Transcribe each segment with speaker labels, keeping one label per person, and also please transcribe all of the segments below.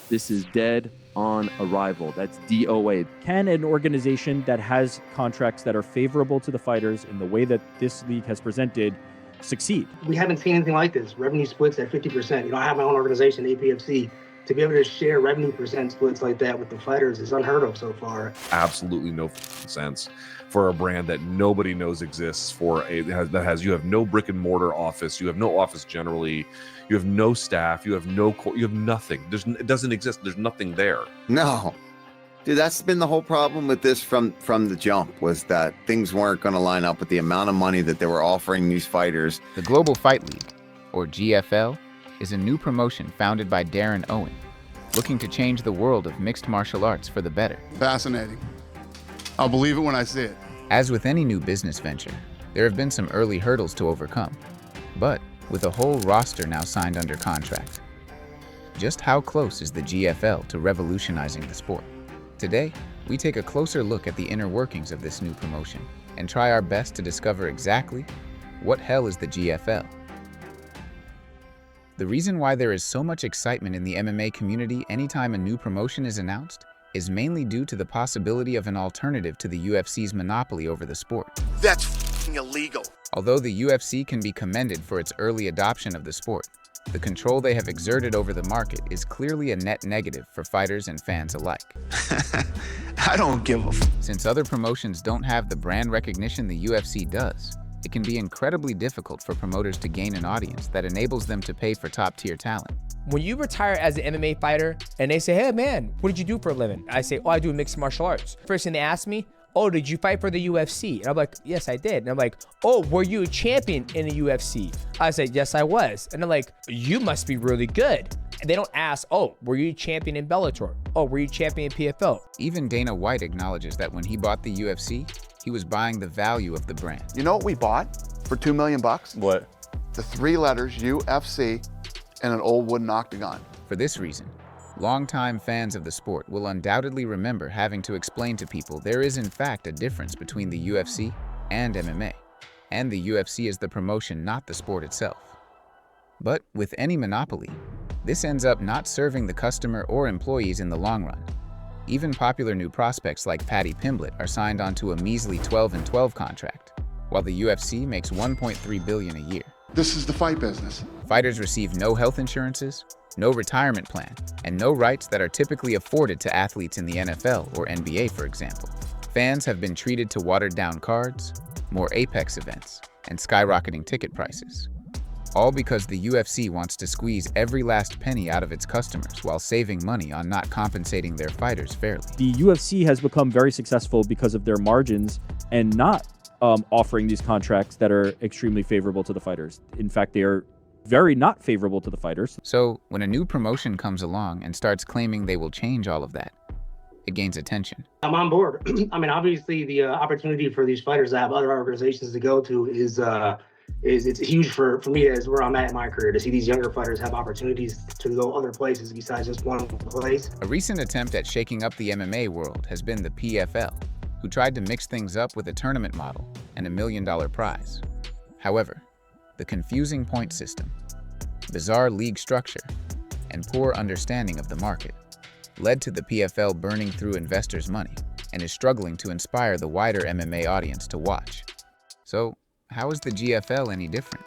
Speaker 1: This is dead on arrival. That's DOA.
Speaker 2: Can an organization that has contracts that are favorable to the fighters in the way that this league has presented succeed?
Speaker 3: We haven't seen anything like this. Revenue splits at 50%. I have my own organization, APFC. To be able to share revenue percent splits like that with the fighters is unheard of so far.
Speaker 4: Absolutely no sense for a brand that nobody knows exists, you have no brick and mortar office, you have no office generally, you have no staff, you have nothing. It doesn't exist. There's nothing there.
Speaker 5: No. Dude, that's been the whole problem with this from the jump, was that things weren't going to line up with the amount of money that they were offering these fighters.
Speaker 6: The Global Fight League, or GFL, is a new promotion founded by Darren Owen, looking to change the world of mixed martial arts for the better.
Speaker 7: Fascinating. I'll believe it when I see it.
Speaker 6: As with any new business venture, there have been some early hurdles to overcome, but with a whole roster now signed under contract. Just how close is the GFL to revolutionizing the sport? Today, we take a closer look at the inner workings of this new promotion and try our best to discover exactly what hell is the GFL. The reason why there is so much excitement in the MMA community anytime a new promotion is announced is mainly due to the possibility of an alternative to the UFC's monopoly over the sport.
Speaker 8: That's f***ing illegal.
Speaker 6: Although the UFC can be commended for its early adoption of the sport, the control they have exerted over the market is clearly a net negative for fighters and fans alike.
Speaker 8: I don't give a f***.
Speaker 6: Since other promotions don't have the brand recognition the UFC does, it can be incredibly difficult for promoters to gain an audience that enables them to pay for top-tier talent.
Speaker 9: When you retire as an MMA fighter and they say, hey man, what did you do for a living? I say, oh, I do mixed martial arts. First thing they ask me, oh, did you fight for the UFC? And I'm like, yes, I did. And I'm like, oh, were you a champion in the UFC? I said, yes, I was. And I'm like, you must be really good. And they don't ask, oh, were you a champion in Bellator? Oh, were you a champion in PFL?
Speaker 6: Even Dana White acknowledges that when he bought the UFC, he was buying the value of the brand.
Speaker 7: You know what we bought for $2 million?
Speaker 4: What?
Speaker 7: The 3 letters UFC and an old wooden octagon.
Speaker 6: For this reason, longtime fans of the sport will undoubtedly remember having to explain to people there is in fact a difference between the UFC and MMA, and the UFC is the promotion, not the sport itself. But with any monopoly, this ends up not serving the customer or employees in the long run. Even popular new prospects like Paddy Pimblett are signed onto a measly 12-12 contract, while the UFC makes $1.3 billion a year.
Speaker 7: This is the fight business.
Speaker 6: Fighters receive no health insurances, no retirement plan, and no rights that are typically afforded to athletes in the NFL or NBA, for example. Fans have been treated to watered-down cards, more Apex events, and skyrocketing ticket prices. All because the UFC wants to squeeze every last penny out of its customers while saving money on not compensating their fighters fairly.
Speaker 2: The UFC has become very successful because of their margins and not offering these contracts that are extremely favorable to the fighters. In fact, they are very not favorable to the fighters.
Speaker 6: So when a new promotion comes along and starts claiming they will change all of that, it gains attention.
Speaker 3: I'm on board. I mean, obviously, the opportunity for these fighters to have other organizations to go to is it's huge for me as where I'm at in my career, to see these younger fighters have opportunities to go other places besides just one place.
Speaker 6: A recent attempt at shaking up the MMA world has been the PFL, who tried to mix things up with a tournament model and $1 million prize. However, the confusing point system, bizarre league structure, and poor understanding of the market led to the PFL burning through investors' money and is struggling to inspire the wider MMA audience to watch. So, how is the GFL any different?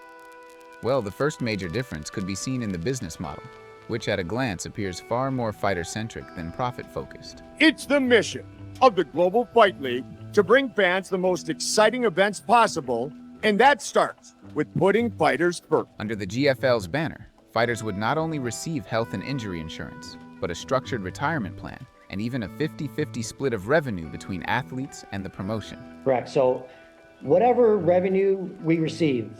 Speaker 6: Well, the first major difference could be seen in the business model, which at a glance appears far more fighter-centric than profit-focused.
Speaker 10: It's the mission of the Global Fight League to bring fans the most exciting events possible, and that starts with putting fighters first.
Speaker 6: Under the GFL's banner, fighters would not only receive health and injury insurance, but a structured retirement plan, and even a 50-50 split of revenue between athletes and the promotion.
Speaker 11: Correct. So whatever revenue we receive,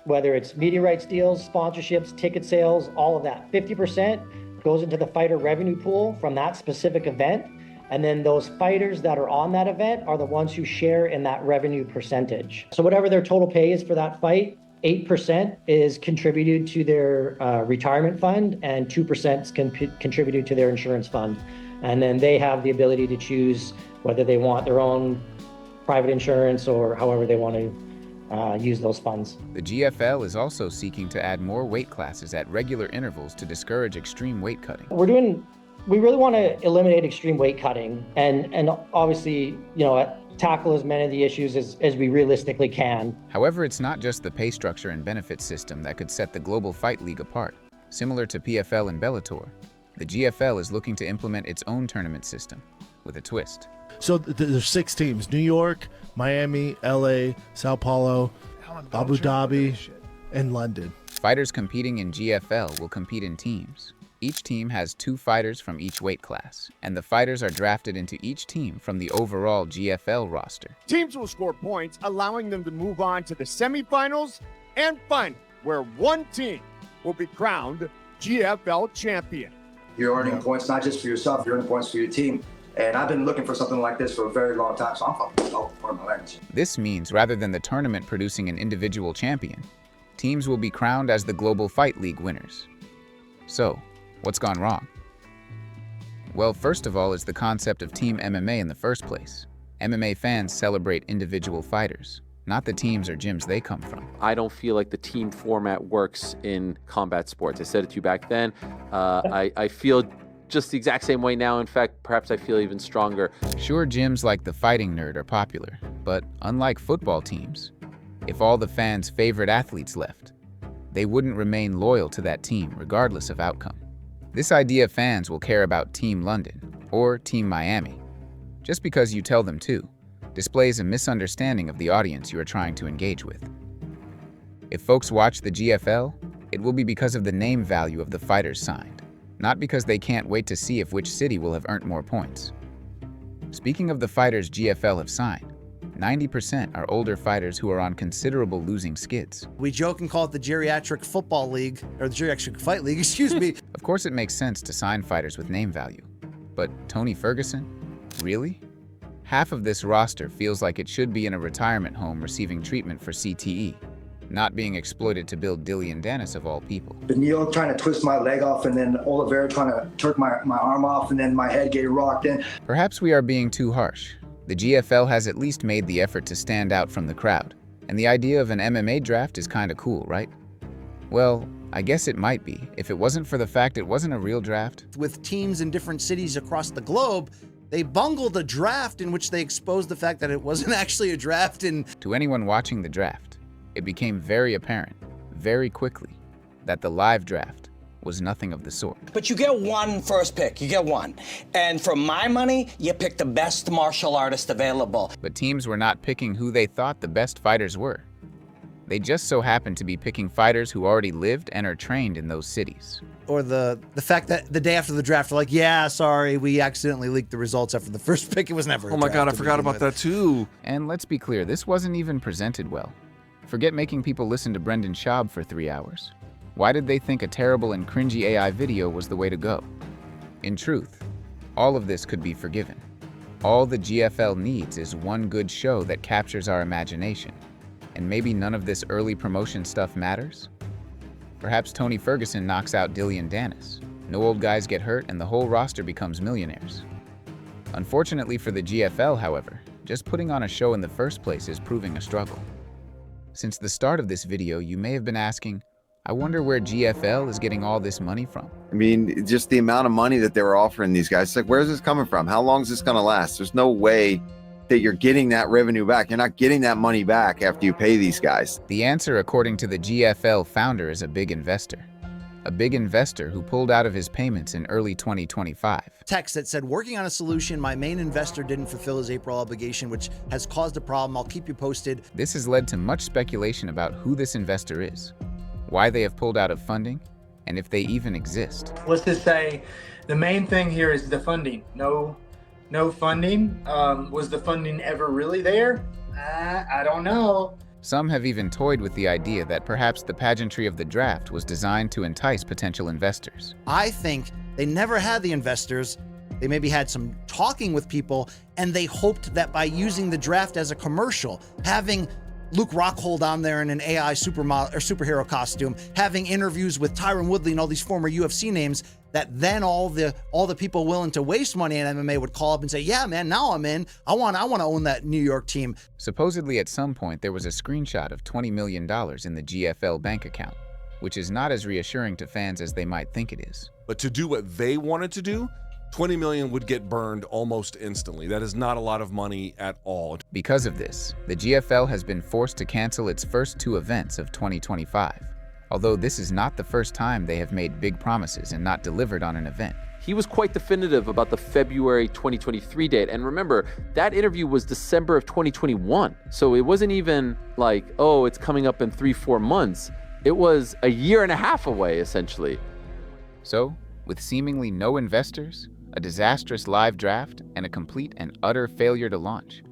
Speaker 11: whether it's media rights deals, sponsorships, ticket sales, all of that, 50% goes into the fighter revenue pool from that specific event. And then those fighters that are on that event are the ones who share in that revenue percentage. So whatever their total pay is for that fight, 8% is contributed to their retirement fund and 2% is contributed to their insurance fund. And then they have the ability to choose whether they want their own private insurance or however they want to use those funds.
Speaker 6: The GFL is also seeking to add more weight classes at regular intervals to discourage extreme weight cutting.
Speaker 11: We're doing We really want to eliminate extreme weight cutting and obviously, tackle as many of the issues as we realistically can.
Speaker 6: However, it's not just the pay structure and benefit system that could set the Global Fight League apart. Similar to PFL and Bellator, the GFL is looking to implement its own tournament system with a twist.
Speaker 12: So there's 6 teams: New York, Miami, LA, Sao Paulo, Abu Dhabi, and London.
Speaker 6: Fighters competing in GFL will compete in teams. Each team has 2 fighters from each weight class, and the fighters are drafted into each team from the overall GFL roster.
Speaker 10: Teams will score points, allowing them to move on to the semifinals and final, where one team will be crowned GFL champion.
Speaker 13: You're earning points not just for yourself, you're earning points for your team. And I've been looking for something like this for a very long time, so I'm fucking stoked for my language.
Speaker 6: This means rather than the tournament producing an individual champion, teams will be crowned as the Global Fight League winners. So, what's gone wrong? Well, first of all is the concept of team MMA in the first place. MMA fans celebrate individual fighters, not the teams or gyms they come from.
Speaker 1: I don't feel like the team format works in combat sports. I said it to you back then. I feel just the exact same way now. In fact, perhaps I feel even stronger.
Speaker 6: Sure, gyms like the Fighting Nerd are popular, but unlike football teams, if all the fans' favorite athletes left, they wouldn't remain loyal to that team regardless of outcome. This idea fans will care about Team London or Team Miami, just because you tell them to, displays a misunderstanding of the audience you are trying to engage with. If folks watch the GFL, it will be because of the name value of the fighters signed, not because they can't wait to see if which city will have earned more points. Speaking of the fighters GFL have signed, 90% are older fighters who are on considerable losing skids.
Speaker 14: We joke and call it the Geriatric Football League, or the Geriatric Fight League, excuse me.
Speaker 6: Of course it makes sense to sign fighters with name value. But Tony Ferguson? Really? Half of this roster feels like it should be in a retirement home receiving treatment for CTE, not being exploited to build Dillian Danis of all people.
Speaker 13: Benil trying to twist my leg off, and then Oliveira trying to jerk my arm off, and then my head getting rocked in.
Speaker 6: Perhaps we are being too harsh. The GFL has at least made the effort to stand out from the crowd, and the idea of an MMA draft is kinda cool, right? Well, I guess it might be, if it wasn't for the fact it wasn't a real draft.
Speaker 14: With teams in different cities across the globe, they bungled a draft in which they exposed the fact that it wasn't actually a draft. And
Speaker 6: to anyone watching the draft, it became very apparent, very quickly, that the live draft was nothing of the sort.
Speaker 15: But you get one first pick, you get one. And for my money, you pick the best martial artist available.
Speaker 6: But teams were not picking who they thought the best fighters were. They just so happened to be picking fighters who already lived and are trained in those cities.
Speaker 14: Or the fact that the day after the draft, they're like, yeah, sorry, we accidentally leaked the results after the first pick. It was never a
Speaker 4: Oh my God, I
Speaker 14: draft to
Speaker 4: forgot
Speaker 14: begin
Speaker 4: about that too.
Speaker 6: And let's be clear, this wasn't even presented well. Forget making people listen to Brendan Schaub for 3 hours. Why did they think a terrible and cringy AI video was the way to go? In truth, all of this could be forgiven. All the GFL needs is one good show that captures our imagination. And maybe none of this early promotion stuff matters? Perhaps Tony Ferguson knocks out Dillian Danis. No old guys get hurt and the whole roster becomes millionaires. Unfortunately for the GFL, however, just putting on a show in the first place is proving a struggle. Since the start of this video, you may have been asking, I wonder where GFL is getting all this money from.
Speaker 5: I mean, just the amount of money that they were offering these guys. It's like, where's this coming from? How long is this going to last? There's no way that you're getting that revenue back. You're not getting that money back after you pay these guys.
Speaker 6: The answer, according to the GFL founder, is a big investor. A big investor who pulled out of his payments in early 2025.
Speaker 14: Text that said, working on a solution, my main investor didn't fulfill his April obligation, which has caused a problem. I'll keep you posted.
Speaker 6: This has led to much speculation about who this investor is, why they have pulled out of funding, and if they even exist.
Speaker 16: Let's just say the main thing here is the funding. No funding. Was the funding ever really there? I don't know.
Speaker 6: Some have even toyed with the idea that perhaps the pageantry of the draft was designed to entice potential investors.
Speaker 14: I think they never had the investors. They maybe had some talking with people, and they hoped that by using the draft as a commercial, having Luke Rockhold on there in an AI supermodel or superhero costume, having interviews with Tyron Woodley and all these former UFC names, that then all the people willing to waste money in MMA would call up and say, yeah, man, now I'm in. I want to own that New York team.
Speaker 6: Supposedly at some point there was a screenshot of $20 million in the GFL bank account, which is not as reassuring to fans as they might think it is.
Speaker 4: But to do what they wanted to do, 20 million would get burned almost instantly. That is not a lot of money at all.
Speaker 6: Because of this, the GFL has been forced to cancel its first 2 events of 2025. Although this is not the first time they have made big promises and not delivered on an event.
Speaker 1: He was quite definitive about the February 2023 date. And remember, that interview was December of 2021. So it wasn't even like, oh, it's coming up in 3-4 months. It was a year and a half away, essentially.
Speaker 6: So, with seemingly no investors, a disastrous live draft, and a complete and utter failure to launch,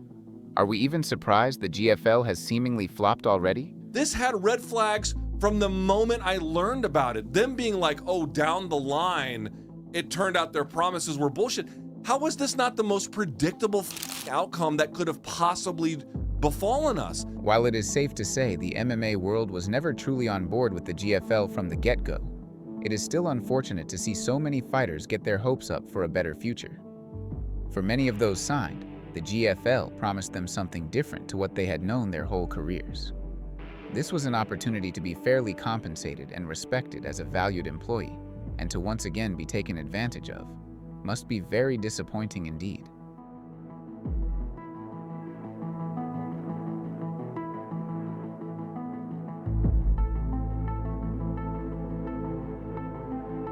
Speaker 6: are we even surprised the GFL has seemingly flopped already?
Speaker 4: This had red flags from the moment I learned about it. Them being like, oh, down the line, it turned out their promises were bullshit. How was this not the most predictable outcome that could have possibly befallen us?
Speaker 6: While it is safe to say the MMA world was never truly on board with the GFL from the get-go, it is still unfortunate to see so many fighters get their hopes up for a better future. For many of those signed, the GFL promised them something different to what they had known their whole careers. This was an opportunity to be fairly compensated and respected as a valued employee, and to once again be taken advantage of, must be very disappointing indeed.